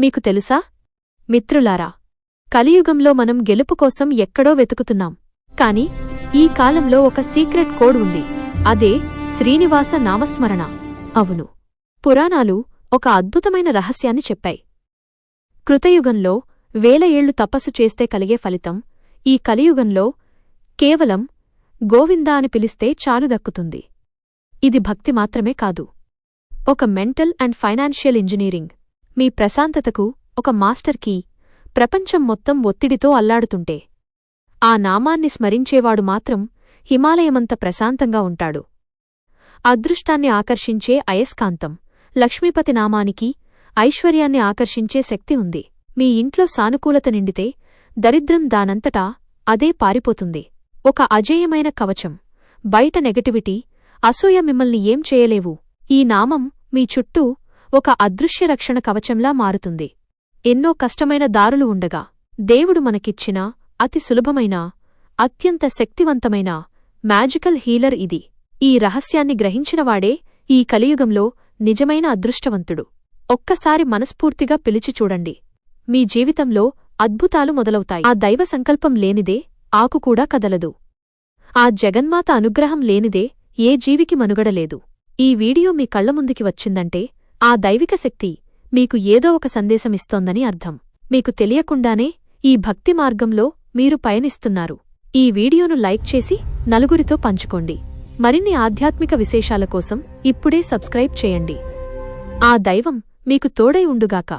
మీకు తెలుసా మిత్రులారా, కలియుగంలో మనం గెలుపు కోసం ఎక్కడో వెతుకుతున్నాం. కాని ఈ కాలంలో ఒక సీక్రెట్ కోడ్ ఉంది. అదే శ్రీనివాస నామస్మరణ. అవును, పురాణాలు ఒక అద్భుతమైన రహస్యాన్ని చెప్పాయి. కృతయుగంలో 1000 ఏళ్లు తపస్సు చేస్తే కలిగే ఫలితం ఈ కలియుగంలో కేవలం గోవిందా అని పిలిస్తే చాలు దక్కుతుంది. ఇది భక్తి మాత్రమే కాదు, ఒక మెంటల్ అండ్ ఫైనాన్షియల్ ఇంజనీరింగ్. మీ ప్రశాంతతకు ఒక మాస్టర్ కీ. ప్రపంచం మొత్తం ఒత్తిడితో అల్లాడుతుంటే ఆ నామాన్ని స్మరించేవాడు మాత్రం హిమాలయమంత ప్రశాంతంగా ఉంటాడు. అదృష్టాన్ని ఆకర్షించే అయస్కాంతం లక్ష్మీపతి నామానికి ఐశ్వర్యాన్ని ఆకర్షించే శక్తి ఉంది. మీ ఇంట్లో సానుకూలత నిండితే దరిద్రం దానంతటా అదే పారిపోతుంది. ఒక అజేయమైన కవచం. బయట నెగటివిటీ, అసూయ మిమ్మల్ని ఏం చేయలేవు. ఈ నామం మీ చుట్టూ ఒక అదృశ్య రక్షణ కవచంలా మారుతుంది. ఎన్నో కష్టమైన దారులు ఉండగా దేవుడు మనకిచ్చిన అతి సులభమైన, అత్యంత శక్తివంతమైన మ్యాజికల్ హీలర్ ఇది. ఈ రహస్యాన్ని గ్రహించినవాడే ఈ కలియుగంలో నిజమైన అదృష్టవంతుడు. ఒక్కసారి మనస్ఫూర్తిగా పిలిచి చూడండి, మీ జీవితంలో అద్భుతాలు మొదలవుతాయి. ఆ దైవ సంకల్పం లేనిదే ఆకు కూడా కదలదు. ఆ జగన్మాత అనుగ్రహం లేనిదే ఏ జీవికి మనుగడలేదు. ఈ వీడియో మీ కళ్ల ముందుకి వచ్చిందంటే ఆ దైవిక శక్తి మీకు ఏదో ఒక సందేశమిస్తోందని అర్థం. మీకు తెలియకుండానే ఈ భక్తి మార్గంలో మీరు పయనిస్తున్నారు. ఈ వీడియోను లైక్ చేసి నలుగురితో పంచుకోండి. మరిన్ని ఆధ్యాత్మిక విశేషాల కోసం ఇప్పుడే సబ్స్క్రైబ్ చేయండి. ఆ దైవం మీకు తోడై ఉండుగాక.